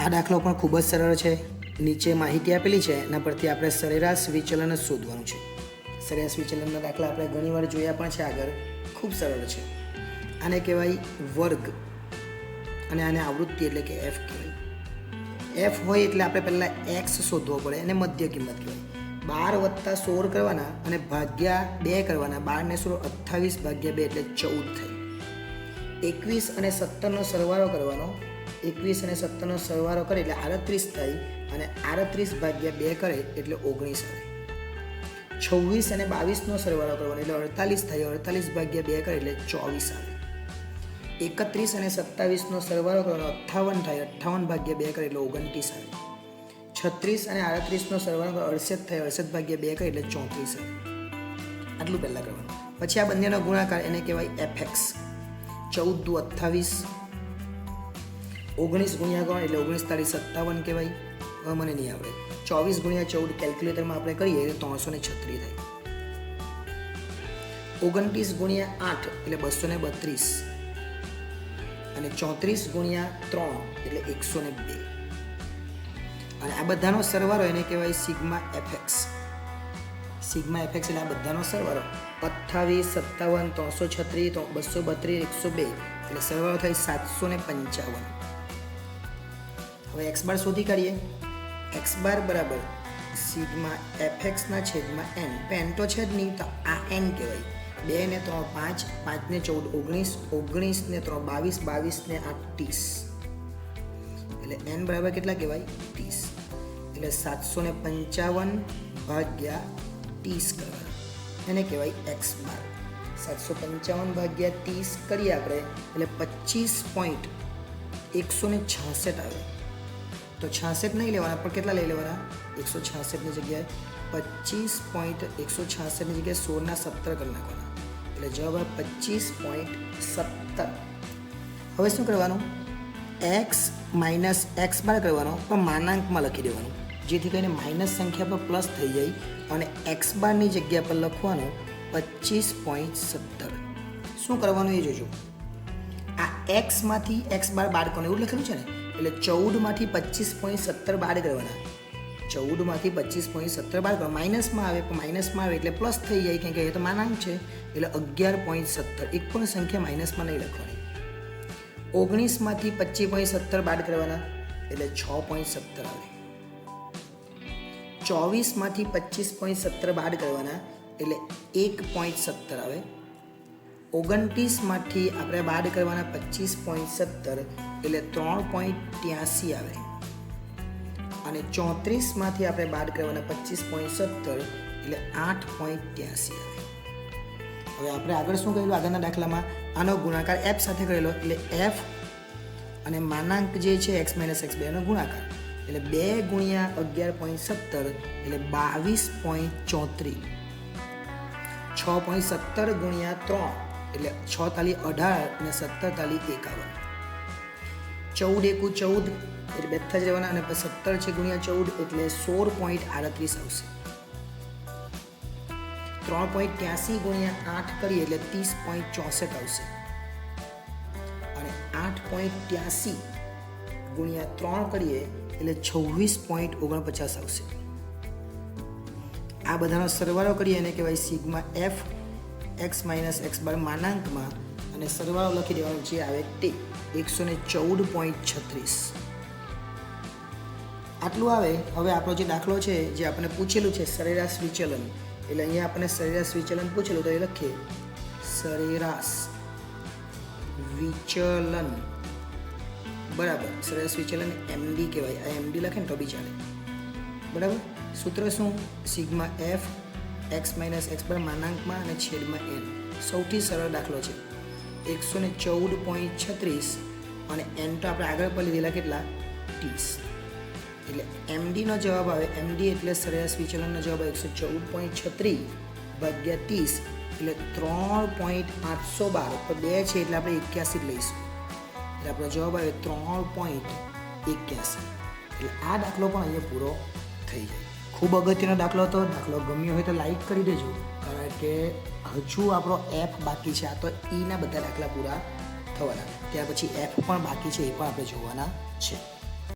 આ દાખલો પણ ખૂબ જ સરળ છે. નીચે માહિતી આપેલી છે, એના પરથી આપણે સરેરાશ વિચલન જ શોધવાનું છે. સરેરાશ વિચલનના દાખલા આપણે ઘણીવાર જોયા પણ છે આગળ. ખૂબ સરળ છે. આને કહેવાય વર્ગ અને આને આવૃત્તિ એટલે કે એફ કહેવાય. એફ હોય એટલે આપણે પહેલાં એક્સ શોધવો પડે અને મધ્ય કિંમત કહેવાય. 12 + 16 કરવાના અને ભાગ્યા 2 કરવાના. 12 ને 16 28 ભાગ્યા 2 એટલે 14 થાય. 21 અને 17નો સરવાળો કરવાનો. 21 અને 17નો સરવાળો કરે એટલે 38 થાય અને 38 ભાગ્યા 2 કરે એટલે 19 આવે. 26 અને 22નો સરવાળો કરવાનો એટલે 48 થાય. 48 ભાગ્યા 2 કરે એટલે 24 આવે. 31 અને 27નો સરવાળો કરવાનો 58 થાય. 58 ભાગ્યા 2 કરે એટલે 29 આવે. 36 અને 38નો સરવાળો કરો 68 થાય. 68 ભાગ્યા 2 કરે એટલે 34 આવે. આટલું પહેલાં કરવાનું. પછી આ બંનેનો ગુણાકાર એને કહેવાય એફએક્સ. 14 દુ 28, 19 ગુણ્યા કોણ એટલે 19 તારી 57 કહેવાય. હવે મને નહીં આવડે. 24 ગુણ્યા 14 કેલ્ક્યુલેટરમાં આપણે કરીએ એટલે 336 થાય. 29 ગુણ્યા 8 એટલે 232 અને 34 ગુણ્યા 3 એટલે 102. અને આ બધાનો સરવાળો એને કહેવાય સિગ્મા એફએક્સ. સિગ્મા એફએક્સ એટલે આ બધાનો સરવાળો 28, 57, 336, 232, 102 એટલે સરવાળો થાય 755. હવે એક્સ બાર શોધી કાઢીએ. એક્સ બાર બરાબર સિગ્મા એફએક્સના છેદમાં એન. એન તો છે જ નહીં તો આ એન કહેવાય. 2 ને 3 5, 5 ને 14 19, 19 ને 3 22, 22 ને 8 30. એટલે એન બરાબર કેટલા કહેવાય 30. એટલે 755 ભાગ્યા 30 કરવાના એને કહેવાય એક્સ બાર. 755 ભાગ્યા 30 કરીએ આપણે એટલે 25.166 આવે. તો 66 નહીં લેવાના પણ કેટલા લઈ લેવાના 166ની જગ્યાએ 25.166ની જગ્યાએ 16 ના 17 કરી નાખવાના. એટલે જવાબ આવે 25.17. હવે શું કરવાનું એક્સ માઇનસ એક્સ બાર કરવાનો પણ માનાંકમાં લખી દેવાનું, જેથી કરીને માઇનસ સંખ્યા પર પ્લસ થઈ જાય અને એક્સ બારની જગ્યા પર લખવાનું 25.17. શું કરવાનું એ જોજો. આ એક્સમાંથી એક્સ બાર બાદ કરવાનું એવું લખેલું છે ને, એટલે 14માંથી 25.17 બાદ કરવાના. 14માંથી 25.17 બાદ કરવા માઇનસમાં આવે પણ માઇનસમાં આવે એટલે પ્લસ થઈ જાય, કેમ કે એ તો માનાંક છે એટલે 11.17. એક પણ સંખ્યા માઇનસમાં નહીં લખવાની. 19માંથી 25.17 બાદ કરવાના એટલે 6.17 આવે. 24માંથી 25.17 બાદ કરવાના એટલે 1.17 આવે. 29માંથી આપણે બાદ કરવાના 25.17 એટલે 3.83 આવે. અને 34માંથી આપણે બાદ કરવાના 25.17 એટલે 8.83 આવે. હવે આપણે આગળ શું કરેલું આગળના દાખલામાં આનો ગુણાકાર એફ સાથે કરેલો, એટલે એફ અને માનાંક જે છે એક્સ માઇનસ એક્સ બેનો ગુણાકાર એટલે 2 ગુણ્યા 11.17 એટલે 22.34. 6.17 ગુણ્યા 3 એટલે 6 તાલી 18 અને 17 તાલી 51. 14 એકુ 14 એટલે બેઠા જ રહેવાના અને 17 છે ગુણ્યા 14 એટલે 16.38 આવશે. 3.83 ગુણ્યા 8 કરીએ એટલે 30.64 આવશે. અને 8.83 ગુણ્યા 3 કરીએ એટલે 26.49 આવશે. આ બધાનો સરવાળો કરીએ એને કહેવાય sigma F X minus X bar માનાંકમાં, અને સરવાળો લખી દેવાનો જે આવે તે 114.36. આટલું આવે. હવે આપણો જે દાખલો છે જે આપણે પૂછેલું છે સરેરાશ વિચલન, એટલે અહીંયા આપણે સરેરાશ વિચલન પૂછેલું તો એ લખીએ સરેરાશ વિચલન બરાબર. સરેરાશ વિચલન એમડી કહેવાય. આ એમડી લખે ને તો બી ચાલે બરાબર. સૂત્ર શું sigma F X minus X bar માનાંકમાં અને છેદમાં એન. સૌથી સરળ દાખલો છે. 114.36 અને એન તો આપણે આગળ પર લીધેલા કેટલા 30. એટલે એમડીનો જવાબ આવે. એમડી એટલે સરેરાશ વિચલનનો જવાબ આવે 114.36 ભાગ્યા 30 એટલે 3.812. તો 2 છે એટલે આપણે 81 જ લઈશું. એટલે આપણો જવાબ આવે 3.81. એટલે આ દાખલો પણ અહીંયા પૂરો થઈ જાય. ખૂબ અગત્યનો દાખલો હતો. દાખલો ગમ્યો હોય તો લાઈક કરી દેજો, કારણ કે હજુ આપણો એફ બાકી છે. આ તો ઈના બધા દાખલા પૂરા થવાના, ત્યાર પછી એફ પણ બાકી છે, એ પણ આપણે જોવાના છે.